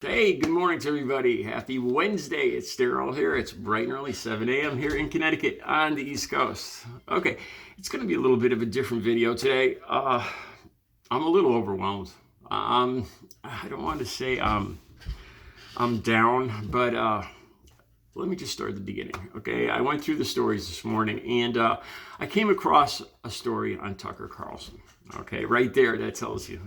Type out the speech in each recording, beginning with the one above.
Hey, good morning to everybody. Happy Wednesday. It's Daryl here. It's bright and early, 7 a.m. here in Connecticut on the East Coast. Okay, it's going to be a little bit of a different video today. I'm a little overwhelmed. I don't want to say I'm down, but let me just start at the beginning. Okay, I went through the stories this morning, and I came across a story on Tucker Carlson. Okay, right there, that tells you,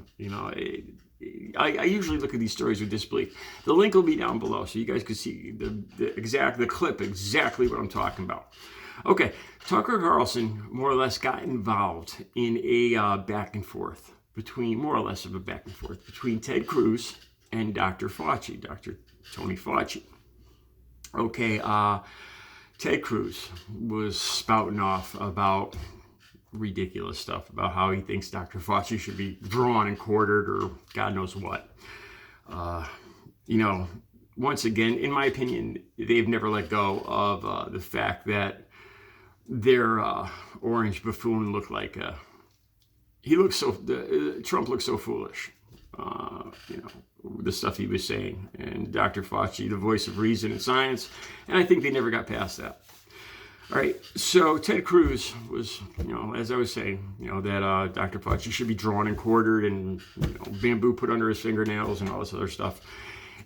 I usually look at these stories with disbelief. The link will be down below so you guys can see the clip, exactly what I'm talking about. Okay, Tucker Carlson more or less got involved in a back and forth between Ted Cruz and Dr. Fauci, Dr. Tony Fauci. Okay, Ted Cruz was spouting off about ridiculous stuff about how he thinks Dr. Fauci should be drawn and quartered or God knows what. Once again, in my opinion, they've never let go of the fact that their orange buffoon looked like Trump looked so foolish. The stuff he was saying, and Dr. Fauci, the voice of reason and science, and I think they never got past that. All right, so Ted Cruz was, as I was saying, that Dr. Fauci should be drawn and quartered and, bamboo put under his fingernails and all this other stuff.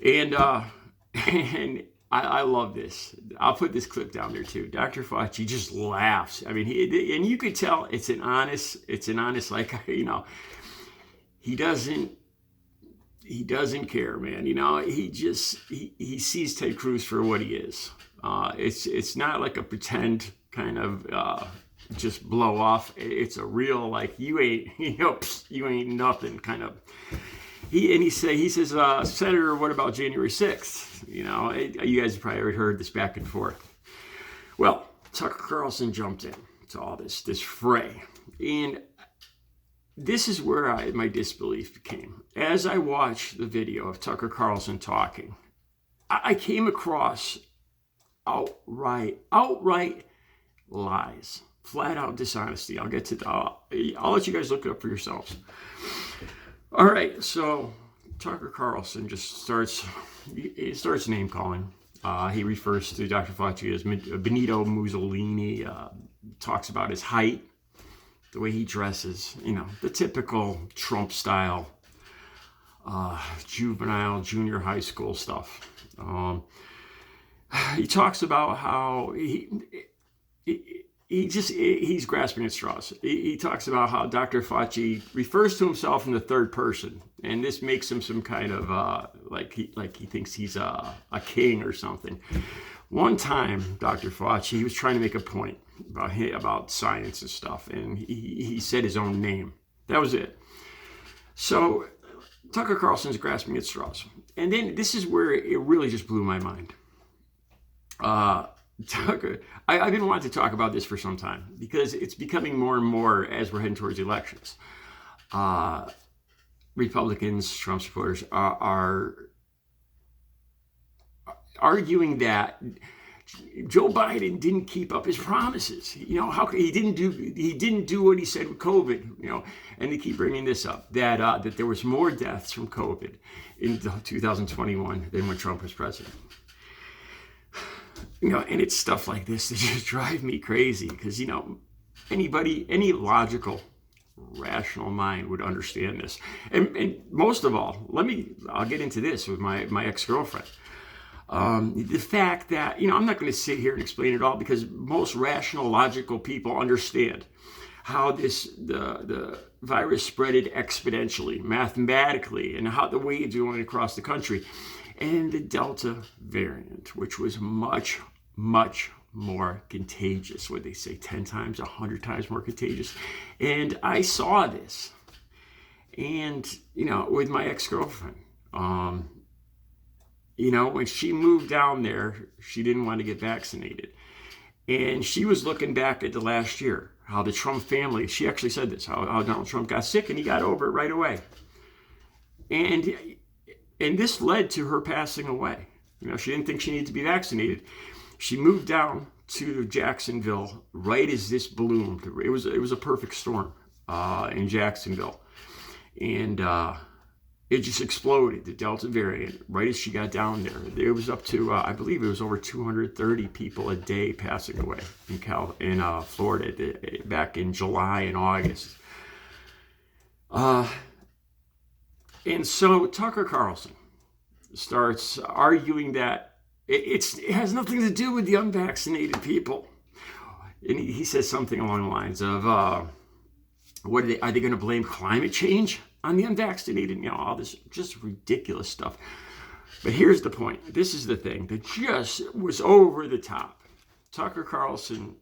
And I love this. I'll put this clip down there too. Dr. Fauci just laughs. I mean, and you could tell it's an honest, like, he doesn't care, man. He sees Ted Cruz for what he is. It's not like a pretend kind of just blow off. It's a real, like, you ain't nothing kind of. He says, Senator, what about January 6th? You guys have probably heard this back and forth. Well, Tucker Carlson jumped in to all this fray, and this is where my disbelief came. As I watched the video of Tucker Carlson talking, I came across outright lies, flat out dishonesty. I'll get to that. I'll let you guys look it up for yourselves. All right, so Tucker Carlson just starts name calling. He refers to Dr. Fauci as Benito Mussolini. Talks about his height, the way he dresses, the typical Trump style, juvenile, junior high school stuff. He talks about how he's grasping at straws. He talks about how Dr. Fauci refers to himself in the third person, and this makes him some kind of like he thinks he's a king or something. One time, Dr. Fauci, he was trying to make a point about science and stuff, and he said his own name. That was it. So Tucker Carlson's grasping at straws, and then this is where it really just blew my mind. Tucker, I've been wanting to talk about this for some time because it's becoming more and more as we're heading towards elections. Republicans, Trump supporters are arguing that Joe Biden didn't keep up his promises. How he didn't do what he said with COVID. And they keep bringing this up that there was more deaths from COVID in 2021 than when Trump was president. And it's stuff like this that just drive me crazy because, any logical, rational mind would understand this. And most of all, I'll get into this with my ex-girlfriend. The fact that, I'm not going to sit here and explain it all because most rational, logical people understand how the virus spread exponentially, mathematically, and how the waves going across the country. And the Delta variant, which was much, much more contagious. What they say, 10 times, 100 times more contagious. And I saw this. And, with my ex-girlfriend, when she moved down there, she didn't want to get vaccinated. And she was looking back at the last year, how the Trump family, she actually said this, how Donald Trump got sick and he got over it right away. And this led to her passing away. She didn't think she needed to be vaccinated. She moved down to Jacksonville right as this bloomed. It was a perfect storm in Jacksonville. And it just exploded, the Delta variant, right as she got down there. It was up to, I believe it was over 230 people a day passing away in Florida back in July and August. And so Tucker Carlson starts arguing that it has nothing to do with the unvaccinated people. And he says something along the lines of, are they going to blame climate change on the unvaccinated? You know, all this just ridiculous stuff. But here's the point. This is the thing that just was over the top. Tucker Carlson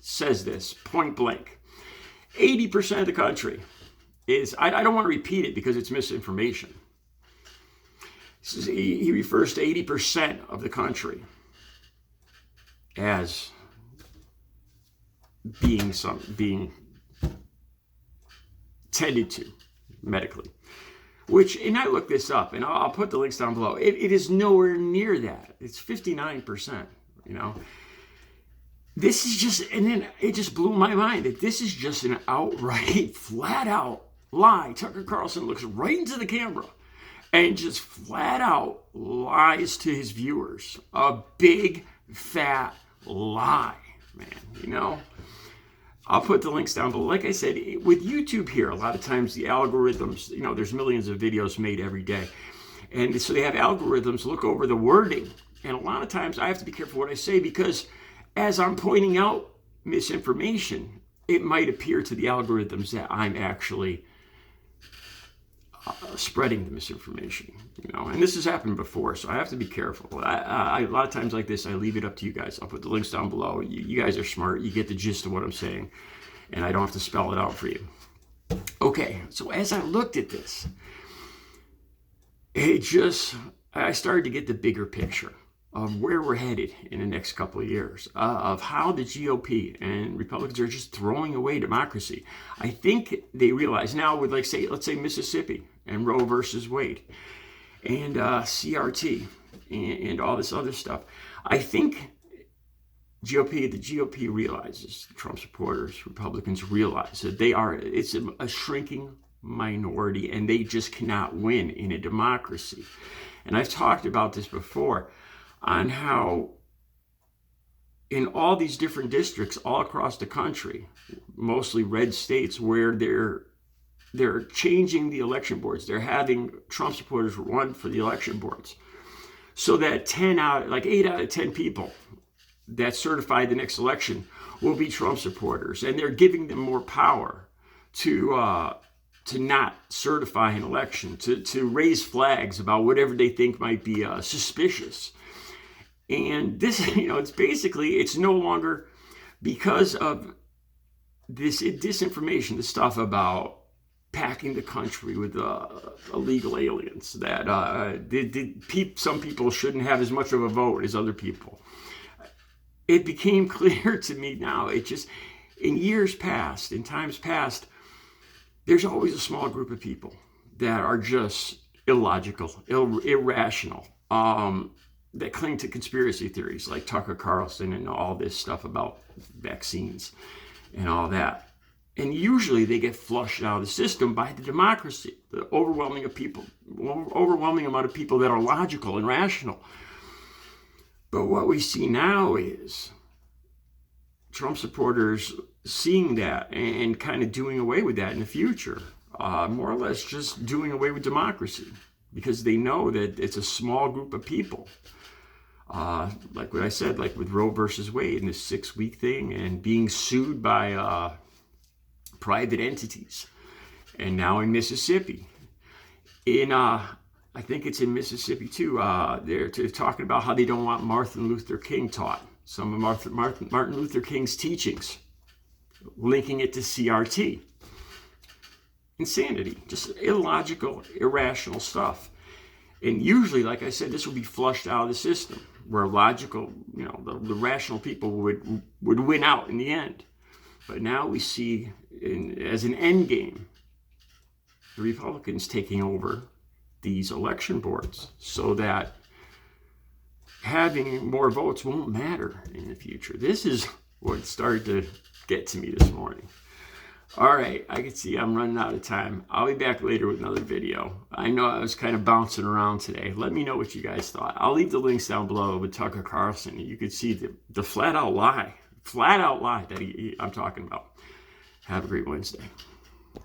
says this point blank. 80% of the country is, I don't want to repeat it because it's misinformation. He refers to 80% of the country as being tended to medically, and I looked this up, and I'll put the links down below. It is nowhere near that. It's 59%. You know, this is just, and then it just blew my mind that this is just an outright, flat out lie. Tucker Carlson looks right into the camera and just flat out lies to his viewers. A big fat lie, man. You know, I'll put the links down below. Like I said, with YouTube here, a lot of times the algorithms, you know, there's millions of videos made every day. And so they have algorithms look over the wording. And a lot of times I have to be careful what I say, because as I'm pointing out misinformation, it might appear to the algorithms that I'm actually spreading the misinformation, you know, and this has happened before, so I have to be careful. A lot of times like this, I leave it up to you guys. I'll put the links down below. You guys are smart. You get the gist of what I'm saying, and I don't have to spell it out for you. Okay, so as I looked at this, I started to get the bigger picture of where we're headed in the next couple of years, of how the GOP and Republicans are just throwing away democracy. I think they realize now with, let's say Mississippi and Roe versus Wade and CRT and all this other stuff. I think the GOP realizes, Trump supporters, Republicans realize that it's a shrinking minority, and they just cannot win in a democracy. And I've talked about this before, on how in all these different districts all across the country, mostly red states, where they're changing the election boards. They're having Trump supporters run for the election boards, so that 8 out of 10 people that certify the next election will be Trump supporters, and they're giving them more power to not certify an election, to raise flags about whatever they think might be suspicious. And this, it's no longer because of this disinformation, the stuff about packing the country with illegal aliens, that some people shouldn't have as much of a vote as other people. It became clear to me now, in years past, in times past, there's always a small group of people that are just illogical, irrational, that cling to conspiracy theories like Tucker Carlson and all this stuff about vaccines and all that. And usually they get flushed out of the system by the democracy, the overwhelming amount of people that are logical and rational. But what we see now is Trump supporters seeing that and kind of doing away with that in the future, more or less just doing away with democracy, because they know that it's a small group of people. Like what I said, like with Roe versus Wade and this 6-week thing, and being sued by private entities. And now in Mississippi, I think it's in Mississippi too, they're talking about how they don't want Martin Luther King taught. Some of Martin Luther King's teachings, linking it to CRT. Insanity, just illogical, irrational stuff. And usually, like I said, this will be flushed out of the system, where logical, the rational people would win out in the end. But now we see, as an end game, the Republicans taking over these election boards, so that having more votes won't matter in the future. This is what started to get to me this morning. All right, I can see I'm running out of time. I'll be back later with another video. I know I was kind of bouncing around today. Let me know what you guys thought. I'll leave the links down below with Tucker Carlson. You can see the flat out lie that I'm talking about. Have a great Wednesday.